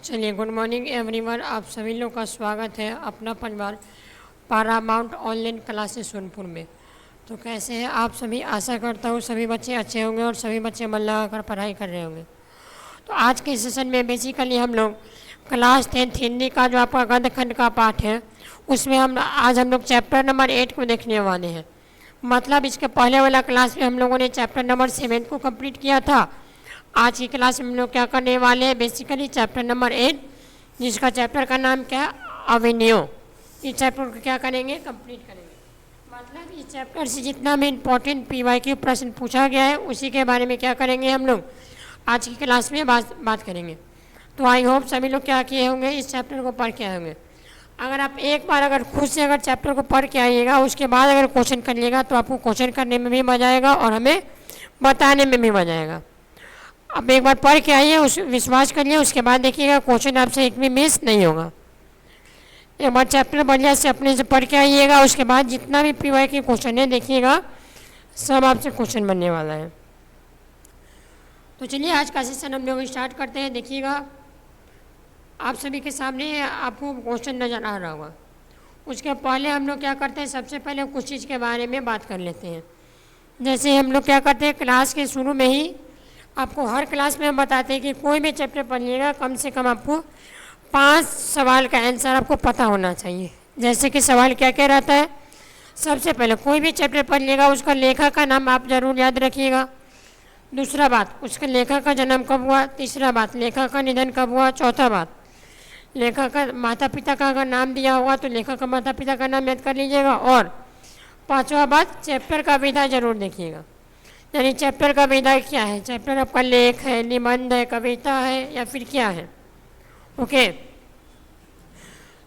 चलिए, good morning everyone. आप सभी लोग का स्वागत है अपना परिवार पारामाउंट ऑनलाइन क्लासेस सोनपुर में। तो कैसे हैं आप सभी? आशा करता हूँ सभी बच्चे अच्छे होंगे और सभी बच्चे मन लगाकर पढ़ाई कर रहे होंगे। तो आज के सेशन में बेसिकली हम लोग क्लास 10 हिंदी का जो आपका गद्य खंड का पाठ है उसमें आज हम लोग चैप्टर नंबर 8 को देखने वाले हैं। मतलब इसके पहले वाला क्लास में हम लोगों ने चैप्टर नंबर 7 को कंप्लीट किया था। आज की क्लास में हम लोग क्या करने वाले हैं, बेसिकली चैप्टर नंबर 8, जिसका चैप्टर का नाम क्या है, अवेन्यू। इस चैप्टर को क्या करेंगे, कंप्लीट करेंगे। मतलब इस चैप्टर से जितना भी इम्पोर्टेंट PYQ प्रश्न पूछा गया है उसी के बारे में क्या करेंगे हम लोग आज की क्लास में बात करेंगे। तो आई होप सभी लोग क्या किए होंगे, इस चैप्टर को पढ़ के आए होंगे। अगर आप एक बार अगर खुद से अगर चैप्टर को पढ़ के आइएगा उसके बाद अगर क्वेश्चन करिएगा तो आपको क्वेश्चन करने में भी मजा आएगा और हमें बताने में भी मजा आएगा। अब एक बार पढ़ के आइए, उस विश्वास करिए, उसके बाद देखिएगा क्वेश्चन आपसे एक भी मिस नहीं होगा। एक बार चैप्टर बढ़िया से अपने से पढ़ के आइएगा, उसके बाद जितना भी PYQ क्वेश्चन है देखिएगा सब आपसे क्वेश्चन बनने वाला है। तो चलिए आज का सेशन हम लोग स्टार्ट करते हैं। देखिएगा आप सभी के सामने आपको क्वेश्चन नज़र आ रहा होगा। उसके पहले हम लोग क्या करते हैं, सबसे पहले कुछ चीज़ के बारे में बात कर लेते हैं। जैसे हम लोग क्या करते हैं, क्लास के शुरू में ही आपको हर क्लास में हम बताते हैं कि कोई भी चैप्टर पढ़िएगा कम से कम आपको 5 सवाल का आंसर आपको पता होना चाहिए। जैसे कि सवाल क्या क्या रहता है, सबसे पहले कोई भी चैप्टर पढ़िएगा उसका लेखक का नाम आप जरूर याद रखिएगा। दूसरा बात, उसके लेखक का जन्म कब हुआ। तीसरा बात, लेखक का निधन कब हुआ। चौथा बात, लेखक का माता पिता का अगर नाम दिया हुआ तो लेखक का माता पिता का नाम याद कर लीजिएगा। और पाँचवा बात, चैप्टर का विधा जरूर देखिएगा। यानी चैप्टर का विधा क्या है, चैप्टर आपका लेख है, निबंध है, कविता है या फिर क्या है। ओके,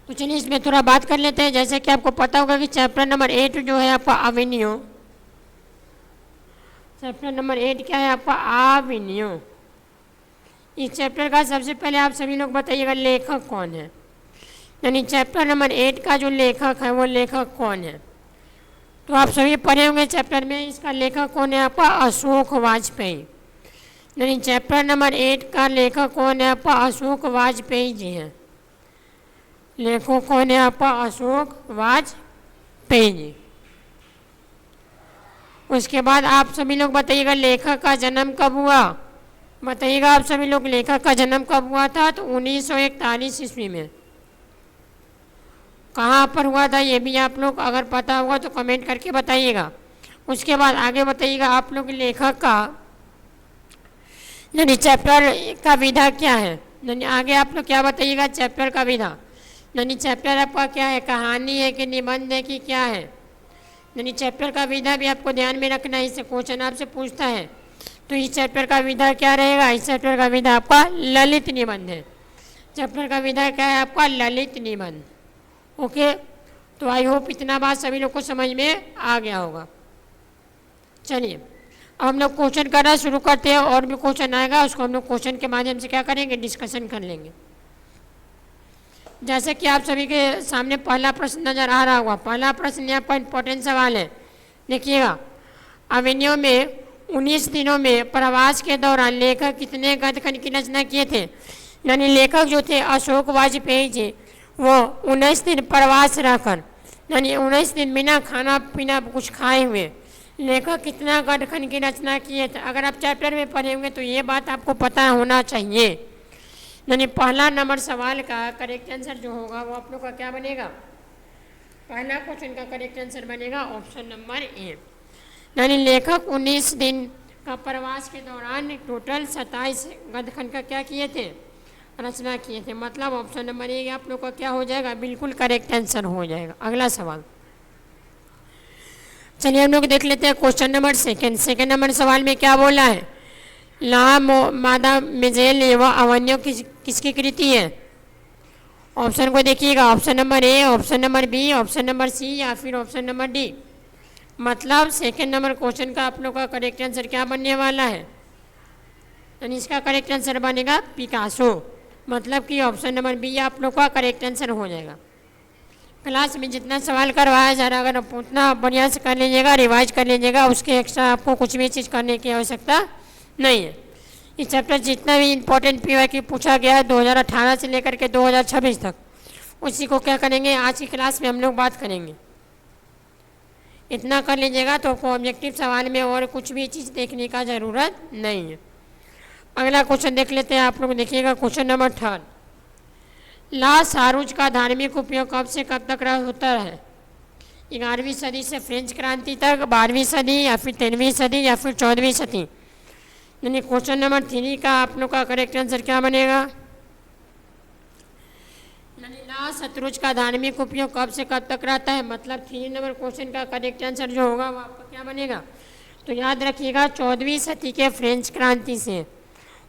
तो चलिए इसमें थोड़ा बात कर लेते हैं। जैसे कि आपको पता होगा कि चैप्टर नंबर 8 जो है आपका अवेन्यू, चैप्टर नंबर 8 क्या है आपका, अवेन्यू। इस चैप्टर का सबसे पहले आप सभी लोग बताइएगा लेखक कौन है। यानी चैप्टर नंबर 8 का जो लेखक है वो लेखक कौन है। तो आप सभी पढ़े होंगे चैप्टर में, इसका लेखक कौन है आपका, अशोक वाजपेयी। यानी चैप्टर नंबर 8 का लेखक कौन है आपका, अशोक वाजपेयी जी हैं। लेखक कौन है आपका, अशोक वाजपेयी जी। उसके बाद आप सभी लोग बताइएगा लेखक का जन्म कब हुआ। बताइएगा आप सभी लोग लेखक का जन्म कब हुआ था। तो 1941 ईस्वी में। कहाँ पर हुआ था ये भी आप लोग अगर पता होगा तो कमेंट करके बताइएगा। उसके बाद आगे बताइएगा आप लोग लेखक का यानी चैप्टर का विधा क्या है। यानी आगे आप लोग क्या बताइएगा, चैप्टर का विधा। यानी चैप्टर आपका क्या है, कहानी है कि निबंध है कि क्या है। यानी चैप्टर का विधा भी आपको ध्यान में रखना है, इससे क्वेश्चन आपसे पूछता है। तो इस चैप्टर का विधा क्या रहेगा, इस चैप्टर का विधा आपका ललित निबंध है। चैप्टर का विधा क्या है आपका, ललित निबंध। ओके, तो आई होप इतना बात सभी लोग को समझ में आ गया होगा। चलिए अब हम लोग क्वेश्चन करना शुरू करते हैं। और भी क्वेश्चन आएगा उसको हम लोग क्वेश्चन के माध्यम से क्या करेंगे, डिस्कशन कर लेंगे। जैसे कि आप सभी के सामने पहला प्रश्न नज़र आ रहा होगा। पहला प्रश्न यहाँ पर इंपॉर्टेंट सवाल है, देखिएगा। अवेन्यू में 19 दिनों में प्रवास के दौरान लेखक कितने गद्य खंड की रचना किए थे। यानी लेखक जो थे अशोक वाजपेयी जी, वो 19 दिन प्रवास रहकर यानी 19 दिन बिना खाना पीना कुछ खाए हुए लेखक कितना गद्य खंड की रचना किए थे। अगर आप चैप्टर में पढ़े होंगे तो ये बात आपको पता होना चाहिए। यानी पहला नंबर सवाल का करेक्ट आंसर जो होगा वो आप लोग का क्या बनेगा, पहला क्वेश्चन का करेक्ट आंसर बनेगा ऑप्शन नंबर ए। यानी लेखक 19 दिन का प्रवास के दौरान टोटल 27 गद्य खंड का क्या किए थे, रचना किए थे। मतलब ऑप्शन नंबर ए आप लोग का क्या हो जाएगा, बिल्कुल करेक्ट आंसर हो जाएगा। अगला सवाल चलिए हम लोग देख लेते हैं क्वेश्चन नंबर सेकंड नंबर सवाल में क्या बोला है, ला मादा मिजेल एवं अवन्यू किसकी कृति है। ऑप्शन को देखिएगा, option number A, option number B, option number C या फिर ऑप्शन नंबर डी। मतलब सेकंड नंबर क्वेश्चन का आप लोग का करेक्ट आंसर क्या बनने वाला है, यानी इसका करेक्ट आंसर बनेगा पिकासो। मतलब कि ऑप्शन नंबर बी आप लोग का करेक्ट आंसर हो जाएगा। क्लास में जितना सवाल करवाया जा रहा है अगर आप उतना बढ़िया से कर लीजिएगा, रिवाइज कर लीजिएगा, उसके एक्स्ट्रा आपको कुछ भी चीज़ करने की आवश्यकता नहीं है। इस चैप्टर जितना भी इम्पोर्टेंट पीवाईक्यू पूछा गया है 2018 से लेकर के 2026 तक, उसी को क्या करेंगे आज की क्लास में हम लोग बात करेंगे। इतना कर लीजिएगा तो आपको ऑब्जेक्टिव सवाल में और कुछ भी चीज़ देखने का ज़रूरत नहीं है। अगला क्वेश्चन देख लेते हैं, आप लोग देखिएगा क्वेश्चन नंबर 3। ला सारूज का धार्मिक उपयोग कब से कब तक होता है? 11वीं सदी से फ्रेंच क्रांति तक, 12वीं सदी या फिर 13वीं सदी या फिर 14वीं सदी। यानी क्वेश्चन नंबर 3 का आप लोग का करेक्ट आंसर क्या बनेगा? यानी ला शतरुज का धार्मिक उपयोग कब से कब तक रहता है, मतलब 3 नंबर क्वेश्चन का करेक्ट आंसर जो होगा वो आपका क्या बनेगा? तो याद रखिएगा 14वीं सदी के फ्रेंच क्रांति से।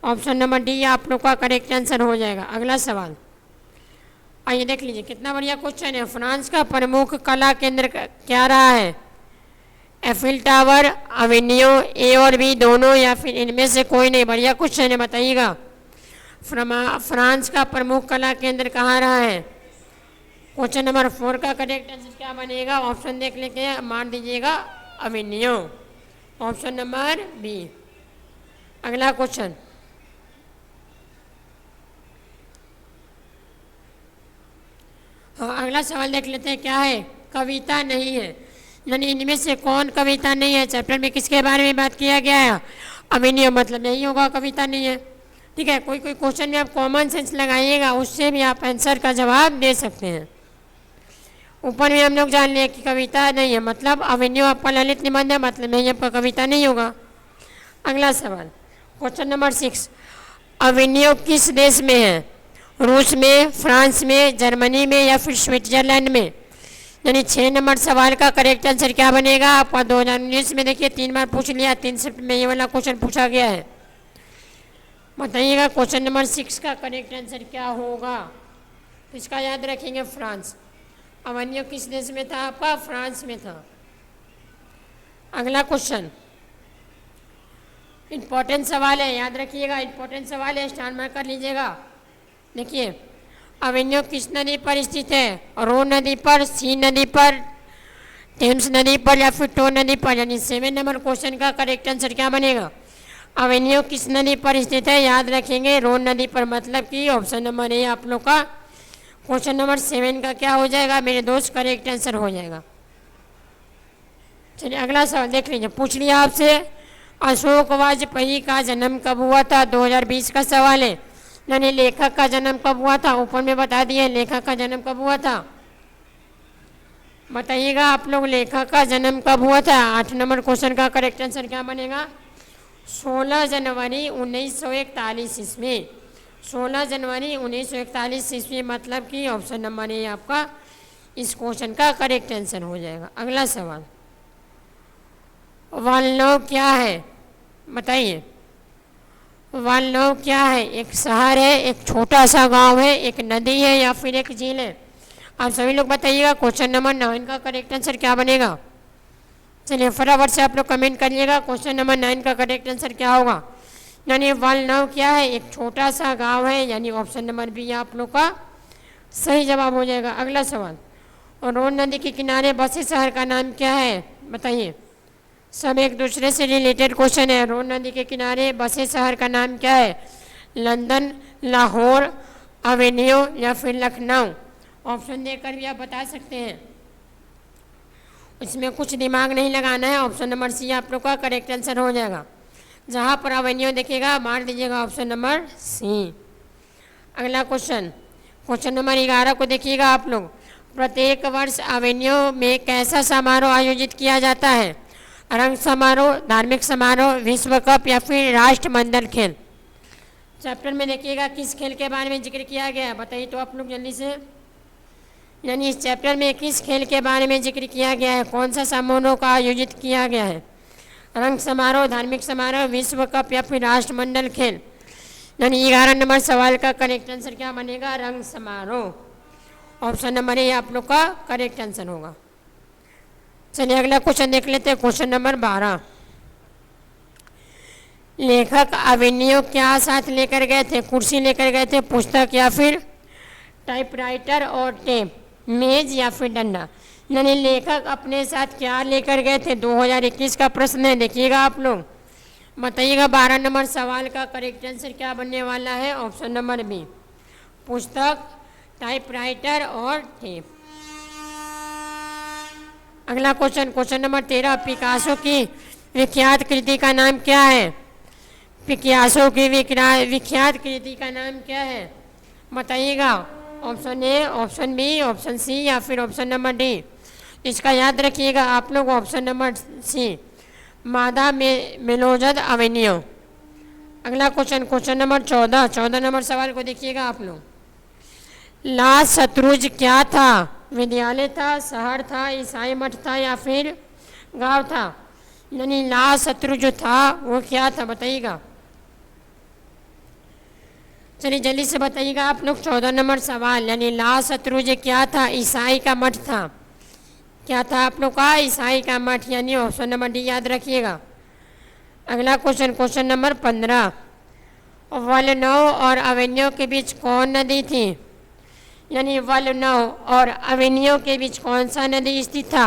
ऑप्शन नंबर डी आप लोग का करेक्ट आंसर हो जाएगा। अगला सवाल आइए देख लीजिए, कितना बढ़िया क्वेश्चन है। फ्रांस का प्रमुख कला केंद्र क्या रहा है? एफिल टावर, अवेन्यू, ए और बी दोनों या फिर इनमें से कोई नहीं? बढ़िया क्वेश्चन है, बताइएगा। फ्रांस का प्रमुख कला केंद्र कहाँ रहा है? क्वेश्चन नंबर 4 का करेक्ट आंसर क्या बनेगा? ऑप्शन देख लेके मान दीजिएगा अवेन्यू, ऑप्शन नंबर बी। अगला क्वेश्चन अगला सवाल देख लेते हैं, क्या है? कविता नहीं है, यानी इनमें से कौन कविता नहीं है? चैप्टर में किसके बारे में बात किया गया है? अभिनय, मतलब नहीं होगा, कविता नहीं है। ठीक है, कोई कोई क्वेश्चन में आप कॉमन सेंस लगाइएगा, उससे भी आप आंसर का जवाब दे सकते हैं। ऊपर में हम लोग जान लें कि कविता नहीं है, मतलब अभिनय आपका ललित निबंध है, मतलब नहीं आपका कविता नहीं होगा। अगला सवाल क्वेश्चन नंबर 6, अभिनय किस देश में है? रूस में, फ्रांस में, जर्मनी में या फिर स्विट्जरलैंड में? यानी 6 नंबर सवाल का करेक्ट आंसर क्या बनेगा आपका? 2019 में देखिए 3 बार पूछ लिया, 3 शिफ्ट में ये वाला क्वेश्चन पूछा गया है। बताइएगा क्वेश्चन नंबर 6 का करेक्ट आंसर क्या होगा? तो इसका याद रखेंगे फ्रांस। अवन्यो किस देश में था आपका? फ्रांस में था। अगला क्वेश्चन इंपॉर्टेंट सवाल है, याद रखिएगा, इंपॉर्टेंट सवाल है, स्टार मार्क कर लीजिएगा। देखिए, अवेन्यू किस नदी पर स्थित है? रोन नदी पर, सी नदी पर, टेम्स नदी पर या फिर टो नदी पर? यानी 7 नंबर क्वेश्चन का करेक्ट आंसर क्या बनेगा? अवेन्यू किस नदी पर स्थित है? याद रखेंगे रोन नदी पर, मतलब कि ऑप्शन नंबर ए आप लोग का क्वेश्चन नंबर 7 का क्या हो जाएगा मेरे दोस्त? करेक्ट आंसर हो जाएगा। चलिए अगला सवाल देख लीजिए, पूछ लिया आपसे अशोक वाजपेयी का जन्म कब हुआ था? 2020 का सवाल है। यानी लेखक का जन्म कब हुआ था? ऊपर में बता दिए लेखक का जन्म कब हुआ था। बताइएगा आप लोग, लेखक का जन्म कब हुआ था? 8 नंबर क्वेश्चन का करेक्ट आंसर क्या बनेगा? 16 जनवरी 1941 ईस्वी। 16 जनवरी 1941 ईस्वी, मतलब कि ऑप्शन नंबर ए आपका इस क्वेश्चन का करेक्ट आंसर हो जाएगा। अगला सवाल, वालनव क्या है? बताइए, वालनव क्या है? एक शहर है, एक छोटा सा गांव है, एक नदी है या फिर एक झील है? आप सभी लोग बताइएगा क्वेश्चन नंबर 9 का करेक्ट आंसर क्या बनेगा? चलिए फटाफट से आप लोग कमेंट करिएगा, क्वेश्चन नंबर 9 का करेक्ट आंसर क्या होगा? यानी वालनव क्या है? एक छोटा सा गांव है, यानी ऑप्शन नंबर बी आप लोग का सही जवाब हो जाएगा। अगला सवाल, और रोन नदी के किनारे बसे शहर का नाम क्या है? बताइए, सब एक दूसरे से रिलेटेड क्वेश्चन है। रोन नदी के किनारे बसे शहर का नाम क्या है? लंदन, लाहौर, अवेन्यू या फिर लखनऊ? ऑप्शन देकर भी आप बता सकते हैं, इसमें कुछ दिमाग नहीं लगाना है। ऑप्शन नंबर सी आप लोग का करेक्ट आंसर हो जाएगा। जहाँ पर अवेन्यू दिखेगा मार दीजिएगा ऑप्शन नंबर सी। अगला क्वेश्चन, क्वेश्चन नंबर 11 को देखिएगा आप लोग, प्रत्येक वर्ष अवेन्यू में कैसा समारोह आयोजित किया जाता है? रंग समारोह, धार्मिक समारोह, विश्व कप या फिर राष्ट्रमंडल खेल? चैप्टर में देखिएगा किस खेल के बारे में जिक्र किया गया है? बताइए तो आप लोग जल्दी से। यानी इस चैप्टर में किस खेल के बारे में जिक्र किया गया है? कौन सा समारोह का आयोजित किया गया है? रंग समारोह, धार्मिक समारोह, विश्व कप या फिर राष्ट्रमंडल खेल? यानी 11 नंबर सवाल का करेक्ट आंसर क्या बनेगा? रंग समारोह। ऑप्शन नंबर ए आप लोग का करेक्ट आंसर होगा। चलिए अगला क्वेश्चन देख लेते हैं, क्वेश्चन नंबर 12। लेखक अवेन्यू क्या साथ लेकर गए थे? कुर्सी लेकर गए थे, पुस्तक या फिर टाइपराइटर और टेप, मेज या फिर डंडा? यानी लेखक अपने साथ क्या लेकर गए थे? 2021 का प्रश्न है, देखिएगा आप लोग। बताइएगा 12 नंबर सवाल का करेक्ट आंसर क्या बनने वाला है? ऑप्शन नंबर बी, पुस्तक, टाइपराइटर और टेप। अगला क्वेश्चन, क्वेश्चन नंबर 13, पिकासो की विख्यात कृति का नाम क्या है? पिकासो की विख्यात कृति का नाम क्या है? बताइएगा, option A, option B, option C या फिर ऑप्शन नंबर डी। इसका याद रखिएगा आप लोग, ऑप्शन नंबर सी, मादा मेलोजद अवेन्यू। अगला क्वेश्चन, क्वेश्चन नंबर 14, 14 नंबर सवाल को देखिएगा आप लोग। लाल शत्रुंज क्या था? विद्यालय था, शहर था, ईसाई मठ था या फिर गांव था? यानी लाल शत्रुंज जो था वो क्या था? बताइएगा, चलिए जल्दी से बताइएगा आप लोग। 14 नंबर सवाल, यानी लाल शत्रुंज क्या था? ईसाई का मठ था। क्या था आप लोग का? ईसाई का मठ, यानी ऑप्शन नंबर डी याद रखिएगा। अगला क्वेश्चन, क्वेश्चन नंबर 15, वलनौ और अवेन्यू के बीच कौन नदी थी? यानी वलनौ और अवेन्यू के बीच कौन सा नदी स्थित था?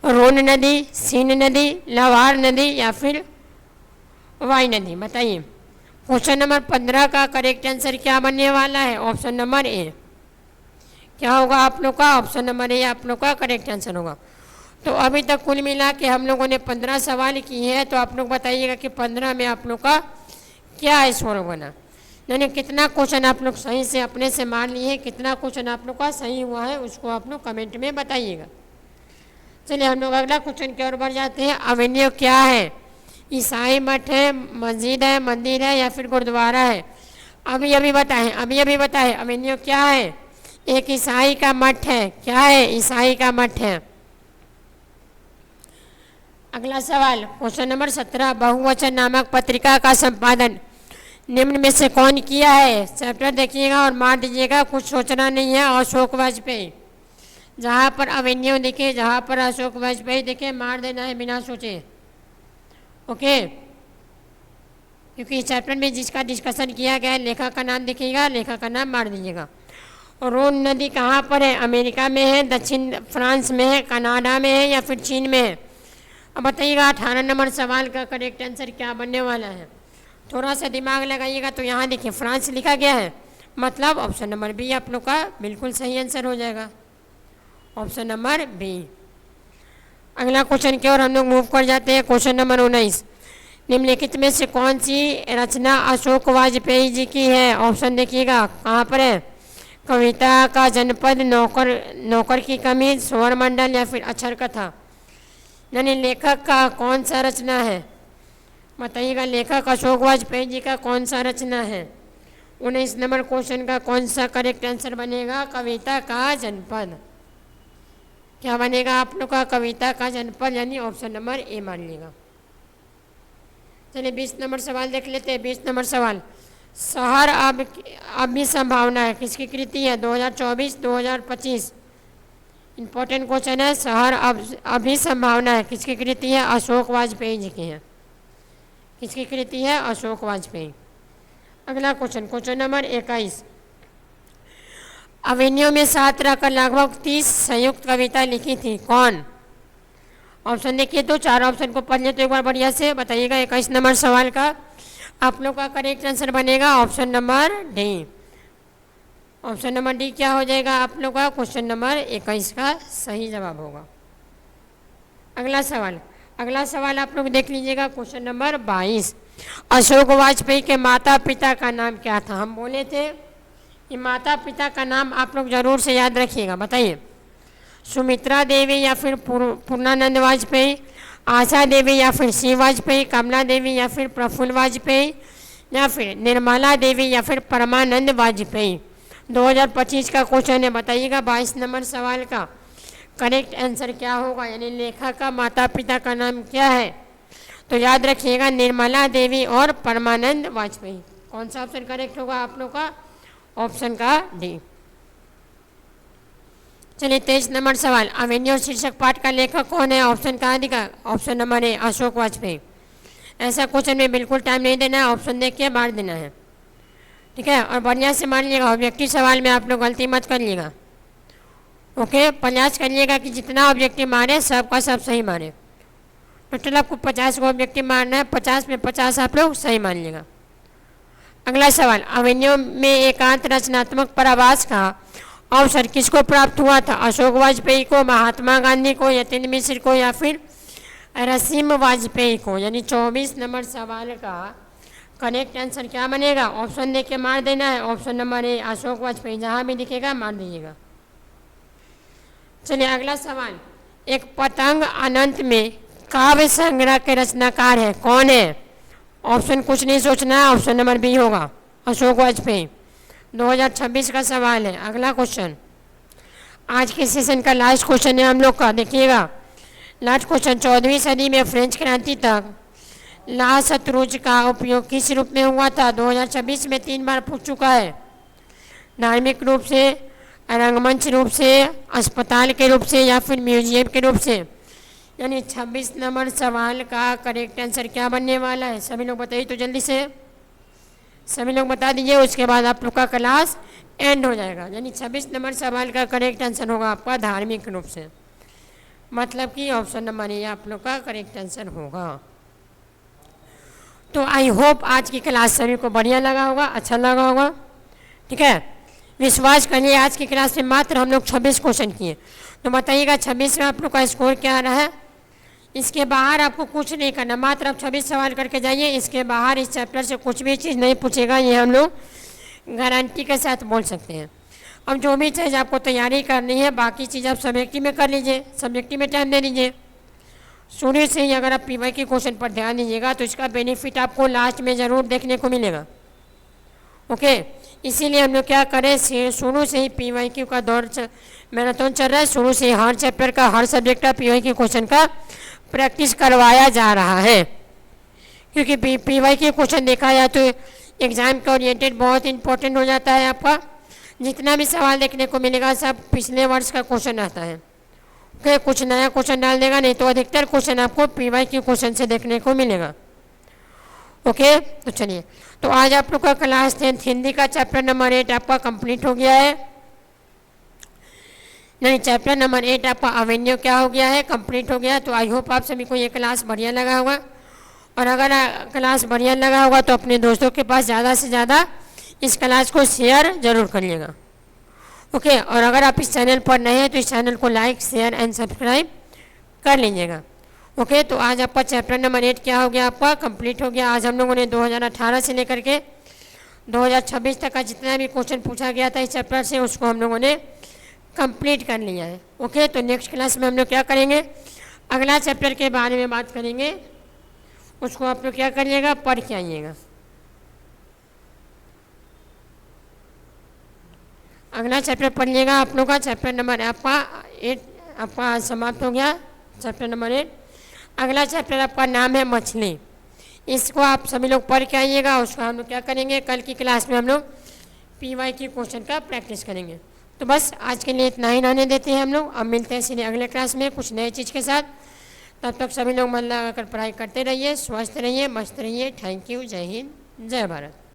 रोन नदी, सीन नदी, लवार नदी या फिर वाई नदी? बताइए, क्वेश्चन नंबर 15 का करेक्ट आंसर क्या बनने वाला है? ऑप्शन नंबर ए। क्या होगा आप लोग का? ऑप्शन नंबर ए आप लोग का करेक्ट आंसर होगा। तो अभी तक कुल मिला के हम लोगों ने 15 सवाल किए हैं। तो आप लोग बताइएगा कि 15 में आप लोग का क्या स्कोर बना, यानी कितना क्वेश्चन आप लोग सही से अपने से मान लिए हैं, कितना क्वेश्चन आप लोग का सही हुआ है, उसको आप लोग कमेंट में बताइएगा। चलिए हम लोग अगला क्वेश्चन की ओर बढ़ जाते हैं। अवेन्यू क्या है? ईसाई मठ है, मस्जिद है, मंदिर है या फिर गुरुद्वारा है? अभी अभी बताएं, अभी अभी बताएं, अवेन्यू क्या है? एक ईसाई का मठ है। क्या है? ईसाई का मठ है। अगला सवाल, क्वेश्चन नंबर 17, बहुवचन नामक पत्रिका का संपादन निम्न में से कौन किया है? चैप्टर देखिएगा और मार दीजिएगा, कुछ सोचना नहीं है। अशोक वाजपेयी, जहाँ पर अवेन्यू दिखे, जहाँ पर अशोक वाजपेयी दिखे, मार देना है बिना सोचे। ओके, क्योंकि इस चैप्टर में जिसका डिस्कशन किया गया है, लेखक का नाम दिखेगा, लेखक का नाम मार दीजिएगा। और रोन नदी कहाँ पर है? अमेरिका में है, दक्षिण फ्रांस में है, कनाडा में है या फिर चीन में है? अब बताइएगा 18 नंबर सवाल का करेक्ट आंसर क्या बनने वाला है? थोड़ा सा दिमाग लगाइएगा। तो यहाँ देखिए फ्रांस लिखा गया है, मतलब ऑप्शन नंबर बी आप लोग का बिल्कुल सही आंसर हो जाएगा, ऑप्शन नंबर बी। अगला क्वेश्चन की ओर हम लोग मूव कर जाते हैं। क्वेश्चन नंबर 19, निम्नलिखित में से कौन सी रचना अशोक वाजपेयी जी की है? ऑप्शन देखिएगा कहाँ पर है? कविता का जनपद, नौकर की कमी, स्वरमंडल या फिर अक्षर कथा? यानी लेखक का कौन सा रचना है? बताइएगा, लेखक अशोक वाजपेयी जी का कौन सा रचना है? 19 नंबर क्वेश्चन का कौन सा करेक्ट आंसर बनेगा? कविता का जनपद। क्या बनेगा आप लोग का? कविता का जनपद, यानी ऑप्शन नंबर ए मान लीजिएगा। चलिए 20 नंबर सवाल देख लेते हैं। 20 नंबर सवाल, शहर अब भी संभावना है किसकी कृति है? 2024-2025 इंपॉर्टेंट क्वेश्चन है। शहर अभी संभावना है किसकी कृति है? अशोक वाजपेयी जी की है। किसकी कृति है? अशोक वाजपेयी। अगला क्वेश्चन, क्वेश्चन नंबर 21, अवेन्यू में साथ रहकर लगभग 30 संयुक्त कविता लिखी थी, कौन? ऑप्शन देखिए, तो चार ऑप्शन को पढ़ ले तो एक बार बढ़िया से बताइएगा। 21 नंबर सवाल का आप लोग का करेक्ट आंसर बनेगा option number D. Option number D क्या हो जाएगा आप लोग का? क्वेश्चन नंबर 21 का सही जवाब होगा। अगला सवाल, अगला सवाल आप लोग देख लीजिएगा। क्वेश्चन नंबर 22, अशोक वाजपेयी के माता पिता का नाम क्या था? हम बोले थे कि माता पिता का नाम आप लोग जरूर से याद रखिएगा। बताइए, सुमित्रा देवी या फिर पूर्णानंद वाजपेयी, आशा देवी या फिर शिव वाजपेयी, कमला देवी या फिर प्रफुल्ल वाजपेयी या फिर निर्मला देवी या फिर परमानंद वाजपेयी? 2025 का क्वेश्चन है। बताइएगा 22 नंबर सवाल का करेक्ट आंसर क्या होगा? यानी लेखक का माता पिता का नाम क्या है? तो याद रखिएगा निर्मला देवी और परमानंद वाजपेयी। कौन सा ऑप्शन करेक्ट होगा आप लोग का? ऑप्शन का डी। चलिए 23 नंबर सवाल, अवेन्यू शीर्षक पाठ का लेखक कौन है? ऑप्शन कहाँ दिखा? ऑप्शन नंबर ए अशोक वाजपेयी। ऐसा क्वेश्चन में बिल्कुल टाइम नहीं देना है, ऑप्शन देख के बांट देना है, ठीक है। और बढ़िया से मान लीजिएगा, ऑब्जेक्टिव सवाल में आप लोग गलती मत करिएगा। ओके, प्रयास करिएगा कि जितना ऑब्जेक्टिव मारे सबका सब सही मारे। टोटल आपको 50 को ऑब्जेक्टिव मारना है, 50 में 50 आप लोग सही मान लीजिएगा। अगला सवाल, अवेन्यू में एकांत रचनात्मक परावास का अवसर किसको प्राप्त हुआ था? अशोक वाजपेयी को, महात्मा गांधी को, यतीन्द्र मिश्र को या फिर रसीम वाजपेयी को? यानी 24 नंबर सवाल का करेक्ट आंसर क्या बनेगा? ऑप्शन दे के मार देना है। ऑप्शन नंबर ए अशोक वाजपेयी, जहाँ भी दिखेगा मार दीजिएगा। चलिए अगला सवाल, एक पतंग अनंत में काव्य संग्रह के रचनाकार है, कौन है? ऑप्शन कुछ नहीं सोचना है, ऑप्शन नंबर बी होगा अशोक वाजपेयी। 2026 का सवाल है। अगला क्वेश्चन, आज के सेशन का लास्ट क्वेश्चन है हम लोग का, देखिएगा लास्ट क्वेश्चन। 14वीं सदी में फ्रेंच क्रांति तक ला शतरूज का उपयोग किस रूप में हुआ था? 2026 में 3 बार पूछ चुका है। धार्मिक रूप से, रंगमंच रूप से, अस्पताल के रूप से या फिर म्यूजियम के रूप से? यानी 26 नंबर सवाल का करेक्ट आंसर क्या बनने वाला है? सभी लोग बताइए तो जल्दी से, सभी लोग बता दीजिए, उसके बाद आप लोग का क्लास एंड हो जाएगा। यानी 26 नंबर सवाल का करेक्ट आंसर होगा आपका धार्मिक रूप से, मतलब कि ऑप्शन नंबर ए आप लोग का करेक्ट आंसर होगा। तो आई होप आज की क्लास सभी को बढ़िया लगा होगा, अच्छा लगा होगा, ठीक है। विश्वास करिए आज की क्लास में मात्र हम लोग 26 क्वेश्चन किए। तो बताइएगा 26 में आप लोग का स्कोर क्या आ रहा है? इसके बाहर आपको कुछ नहीं करना, मात्र आप 26 सवाल करके जाइए। इसके बाहर इस चैप्टर से कुछ भी चीज़ नहीं पूछेगा, ये हम लोग गारंटी के साथ बोल सकते हैं। अब जो भी चीज़ आपको तैयारी करनी है, बाकी चीज़ आप सब्जेक्टिव में कर लीजिए, सब्जेक्टिव में टाइम दे दीजिए। शुरू से ही अगर आप पीवाई के क्वेश्चन पर ध्यान दीजिएगा तो इसका बेनिफिट आपको लास्ट में ज़रूर देखने को मिलेगा, ओके। इसीलिए हम लोग क्या करें, शुरू से ही पीवाई क्यू का दौर मैराथन चल रहा है। शुरू से ही हर चैप्टर का, हर सब्जेक्ट का पीवाई के क्वेश्चन का प्रैक्टिस करवाया जा रहा है, क्योंकि पीवाई के क्वेश्चन देखा जाए तो एग्ज़ाम के ओरिएंटेड बहुत इंपॉर्टेंट हो जाता है। आपका जितना भी सवाल देखने को मिलेगा सब पिछले वर्ष का क्वेश्चन आता है, ओके। कुछ नया क्वेश्चन डाल देगा, नहीं तो अधिकतर क्वेश्चन आपको पीवाई के क्वेश्चन से देखने को मिलेगा, ओके। तो चलिए, तो आज आप लोग का क्लास 10 हिंदी का चैप्टर नंबर 8 आपका कंप्लीट हो गया है। नहीं, चैप्टर नंबर 8 आपका अवेन्यू क्या हो गया है, कंप्लीट हो गया। तो आई होप आप सभी को ये क्लास बढ़िया लगा होगा, और अगर क्लास बढ़िया लगा होगा तो अपने दोस्तों के पास ज़्यादा से ज़्यादा इस क्लास को शेयर ज़रूर करिएगा, ओके। और अगर आप इस चैनल पर नए हैं तो इस चैनल को लाइक, शेयर एंड सब्सक्राइब कर लीजिएगा, ओके। तो आज आपका चैप्टर नंबर 8 क्या हो गया, आपका कंप्लीट हो गया। आज हम लोगों ने 2018 से लेकर के 2026 तक का जितना भी क्वेश्चन पूछा गया था इस चैप्टर से, उसको हम लोगों ने कंप्लीट कर लिया है, ओके। तो नेक्स्ट क्लास में हम लोग क्या करेंगे, अगला चैप्टर के बारे में बात करेंगे, उसको आप लोग क्या करिएगा, पढ़ के आइएगा। अगला चैप्टर पढ़िएगा आप लोग का, चैप्टर नंबर आपका 8 आपका समाप्त हो गया, चैप्टर नंबर 8। अगला चैप्टर आपका नाम है मछली, इसको आप सभी लोग पढ़ के आइएगा। उसको हम लोग क्या करेंगे, कल की क्लास में हम लोग पीवाई के क्वेश्चन का प्रैक्टिस करेंगे। तो बस आज के लिए इतना ही रहने देते हैं हम लोग। अब मिलते हैं सीधे अगले क्लास में कुछ नए चीज़ के साथ। तब तक सभी लोग मन लगाकर पढ़ाई करते रहिए, स्वस्थ रहिए, मस्त रहिए। थैंक यू, जय हिंद, जय भारत।